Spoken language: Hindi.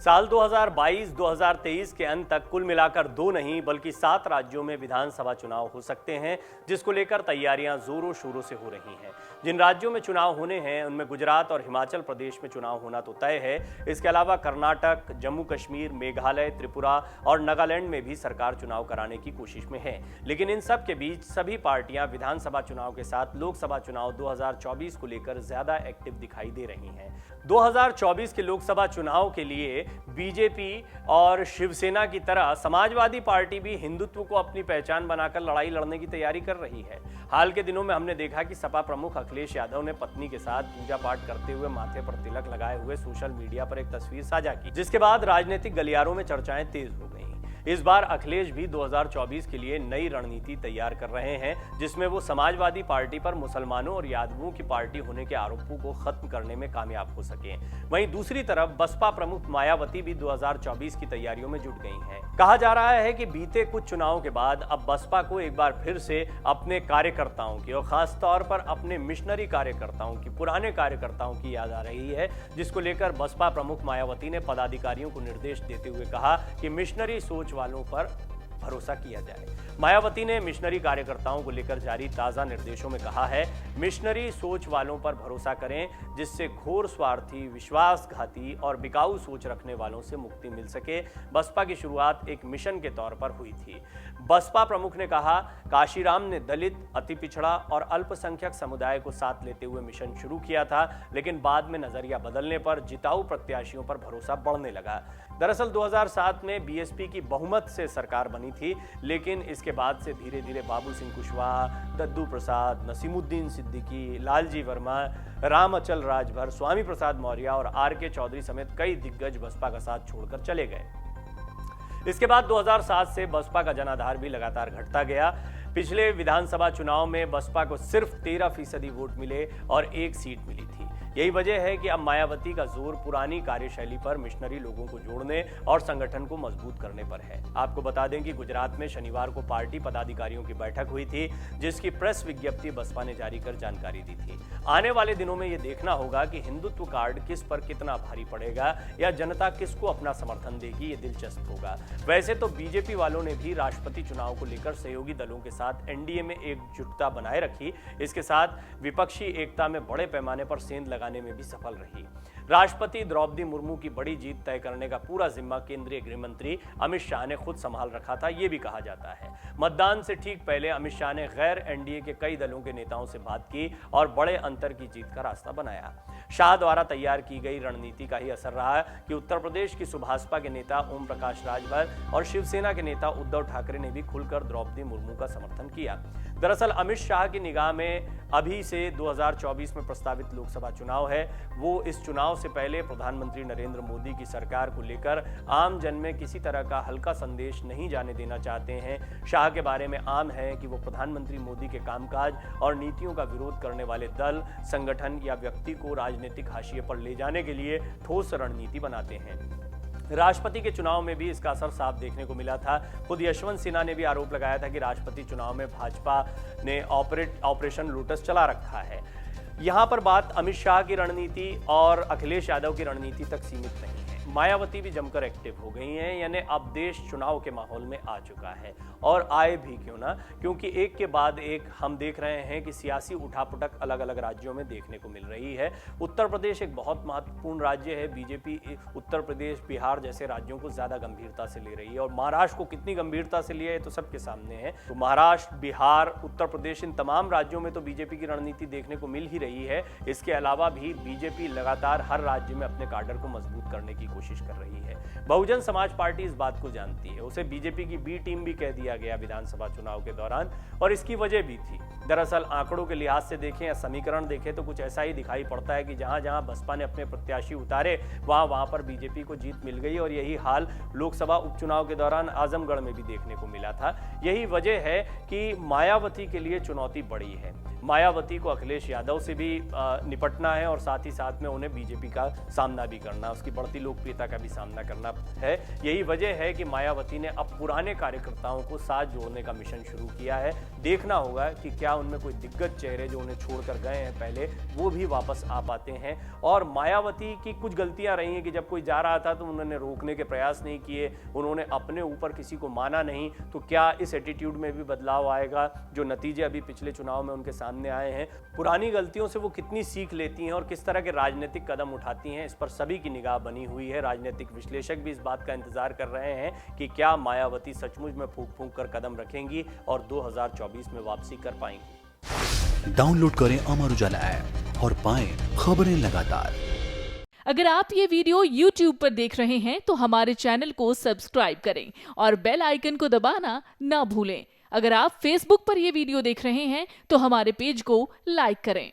साल 2022-2023 के अंत तक कुल मिलाकर 2 नहीं बल्कि 7 राज्यों में विधानसभा चुनाव हो सकते हैं, जिसको लेकर तैयारियां जोरों शोरों से हो रही हैं। जिन राज्यों में चुनाव होने हैं उनमें गुजरात और हिमाचल प्रदेश में चुनाव होना तो तय है। इसके अलावा कर्नाटक, जम्मू कश्मीर, मेघालय, त्रिपुरा और नागालैंड में भी सरकार चुनाव कराने की कोशिश में है। लेकिन इन सब के बीच सभी पार्टियां विधानसभा चुनाव के साथ लोकसभा चुनाव 2024 को लेकर ज्यादा एक्टिव दिखाई दे रही हैं। 2024 के लोकसभा चुनाव के लिए बीजेपी और शिवसेना की तरह समाजवादी पार्टी भी हिंदुत्व को अपनी पहचान बनाकर लड़ाई लड़ने की तैयारी कर रही है। हाल के दिनों में हमने देखा कि सपा प्रमुख अखिलेश यादव ने पत्नी के साथ पूजा पाठ करते हुए माथे पर तिलक लगाए हुए सोशल मीडिया पर एक तस्वीर साझा की, जिसके बाद राजनीतिक गलियारों में चर्चाएं तेज हो गई। इस बार अखिलेश भी 2024 के लिए नई रणनीति तैयार कर रहे हैं, जिसमें वो समाजवादी पार्टी पर मुसलमानों और यादवों की पार्टी होने के आरोपों को खत्म करने में कामयाब हो सके। वहीं दूसरी तरफ बसपा प्रमुख मायावती भी 2024 की तैयारियों में जुट गई हैं। कहा जा रहा है कि बीते कुछ चुनावों के बाद अब बसपा को एक बार फिर से अपने कार्यकर्ताओं की और खास तौर पर अपने मिशनरी कार्यकर्ताओं की, पुराने कार्यकर्ताओं की याद आ रही है, जिसको लेकर बसपा प्रमुख मायावती ने पदाधिकारियों को निर्देश देते हुए कहा कि मिशनरी सोच वालों पर भरोसा किया जाए। मायावती ने मिशनरी कार्यकर्ताओं को लेकर जारी ताजा निर्देशों में कहा है, मिशनरी सोच वालों पर भरोसा करें, जिससे घोर स्वार्थी, विश्वासघाती और बिकाऊ सोच रखने वालों से मुक्ति मिल सके। बसपा की शुरुआत एक मिशन के तौर पर हुई थी। बसपा प्रमुख ने कहा, काशीराम ने दलित, अति पिछड़ा और अल्पसंख्यक समुदाय को साथ लेते हुए मिशन शुरू किया था, लेकिन बाद में नजरिया बदलने पर जिताऊ प्रत्याशियों पर भरोसा बढ़ने लगा। दरअसल 2007 में बीएसपी की बहुमत से सरकार बनी थी, लेकिन इसके बाद से धीरे धीरे बाबू सिंह कुशवाहा, दद्दू प्रसाद, नसीमुद्दीन सिद्दीकी, लालजी वर्मा, राम अचल राजभर, स्वामी प्रसाद मौर्य और आर.के. चौधरी समेत कई दिग्गज बसपा का साथ छोड़कर चले गए। इसके बाद 2007 से बसपा का जनाधार भी लगातार घटता गया। पिछले विधानसभा चुनाव में बसपा को सिर्फ 13% वोट मिले और 1 सीट मिली थी। यही वजह है कि अब मायावती का जोर पुरानी कार्यशैली पर मिशनरी लोगों को जोड़ने और संगठन को मजबूत करने पर है। आपको बता दें कि गुजरात में शनिवार को पार्टी पदाधिकारियों की बैठक हुई थी, जिसकी प्रेस विज्ञप्ति बसपा ने जारी कर जानकारी दी थी। आने वाले दिनों में यह देखना होगा कि हिंदुत्व कार्ड किस पर कितना भारी पड़ेगा या जनता किसको अपना समर्थन देगी, ये दिलचस्प होगा। वैसे तो बीजेपी वालों ने भी राष्ट्रपति चुनाव को लेकर सहयोगी दलों के साथ एनडीए में एकजुटता बनाए रखी। इसके साथ विपक्षी एकता में बड़े पैमाने पर सेंध लगाने में भी सफल रही। राष्ट्रपति द्रौपदी मुर्मू की बड़ी जीत तय करने का पूरा जिम्मा केंद्रीय गृह मंत्री अमित शाह ने खुद संभाल रखा था, ये भी कहा जाता है। मतदान से ठीक पहले अमित शाह ने गैर एनडीए के कई दलों के नेताओं से बात की और बड़े अंतर की जीत का रास्ता बनाया। शाह द्वारा तैयार की गई रणनीति का ही असर रहा कि उत्तर प्रदेश की सुभाषपा के नेता ओम प्रकाश राजभर और शिवसेना के नेता उद्धव ठाकरे ने भी खुलकर द्रौपदी मुर्मू का समर्थन किया। दरअसल अमित शाह की निगाह में अभी से 2024 में प्रस्तावित लोकसभा चुनाव है, वो इस चुनाव से पहले प्रधानमंत्री नरेंद्र मोदी की सरकार को लेकर आम जन में किसी तरह का हल्का संदेश नहीं जाने देना चाहते हैं। शाह के बारे में आम है कि वो प्रधानमंत्री मोदी के कामकाज और नीतियों का विरोध करने वाले दल, संगठन या व्यक्ति को राजनीतिक हाशिए पर ले जाने के लिए ठोस रणनीति बनाते हैं। राष्ट्रपति के चुनाव में भी इसका असर साफ देखने को मिला था। खुद यशवंत सिन्हा ने भी आरोप लगाया था कि राष्ट्रपति चुनाव में भाजपा ने ऑपरेशन लोटस चला रखा है। यहां पर बात अमित शाह की रणनीति और अखिलेश यादव की रणनीति तक सीमित नहीं है। मायावती भी जमकर एक्टिव हो गई हैं, यानी अब देश चुनाव के माहौल में आ चुका है और आए भी क्यों ना, क्योंकि एक के बाद एक हम देख रहे हैं कि सियासी उठापटक अलग अलग राज्यों में देखने को मिल रही है। उत्तर प्रदेश एक बहुत महत्वपूर्ण राज्य है। बीजेपी उत्तर प्रदेश, बिहार जैसे राज्यों को ज्यादा गंभीरता से ले रही है और महाराष्ट्र को कितनी गंभीरता से लिया है तो सबके सामने है। तो महाराष्ट्र, बिहार, उत्तर प्रदेश, इन तमाम राज्यों में तो बीजेपी की रणनीति देखने को मिल ही रही है। इसके अलावा भी बीजेपी लगातार हर राज्य में अपने काडर को मजबूत करने की कोशिश कर रही है। बहुजन समाज पार्टी इस बात को जानती है, उसे बीजेपी की बी टीम भी कह दिया गया विधानसभा चुनाव के दौरान, और इसकी वजह भी थी। दरअसल आंकड़ों के लिहाज से देखें या समीकरण देखें तो कुछ ऐसा ही दिखाई पड़ता है कि जहां जहां बसपा ने अपने प्रत्याशी उतारे वहां पर बीजेपी को जीत मिल गई और यही हाल लोकसभा उपचुनाव के दौरान आजमगढ़ में भी देखने को मिला था। यही वजह है कि मायावती के लिए चुनौती बड़ी है। मायावती को अखिलेश यादव से भी निपटना है और साथ ही साथ में उन्हें बीजेपी का सामना भी करना, उसकी बढ़ती लोकप्रियता का भी सामना करना है। यही वजह है कि मायावती ने अब पुराने कार्यकर्ताओं को साथ जोड़ने का मिशन शुरू किया है। देखना होगा कि क्या उनमें कोई दिग्गज चेहरे जो उन्हें छोड़कर गए हैं पहले, वो भी वापस आ पाते हैं। और मायावती की कुछ गलतियां रही हैं कि जब कोई जा रहा था तो उन्होंने रोकने के प्रयास नहीं किए, उन्होंने अपने ऊपर किसी को माना नहीं। तो क्या इस एटीट्यूड में भी बदलाव आएगा? जो नतीजे अभी पिछले चुनाव में उनके सामने आए हैं, पुरानी गलतियों से वो कितनी सीख लेती हैं और किस तरह के राजनीतिक कदम उठाती हैं, इस पर सभी की निगाह बनी हुई है। राजनीतिक विश्लेषक भी इस बात का इंतजार कर रहे हैं कि क्या मायावती सचमुच में फूंक फूंक कर कदम रखेंगी और 2024 में वापसी कर पाएंगी। डाउनलोड करें अमर उजाला ऐप और पाएं खबरें लगातार। अगर आप ये वीडियो YouTube पर देख रहे हैं तो हमारे चैनल को सब्सक्राइब करें और बेल आइकन को दबाना ना भूलें। अगर आप Facebook पर ये वीडियो देख रहे हैं तो हमारे पेज को लाइक करें।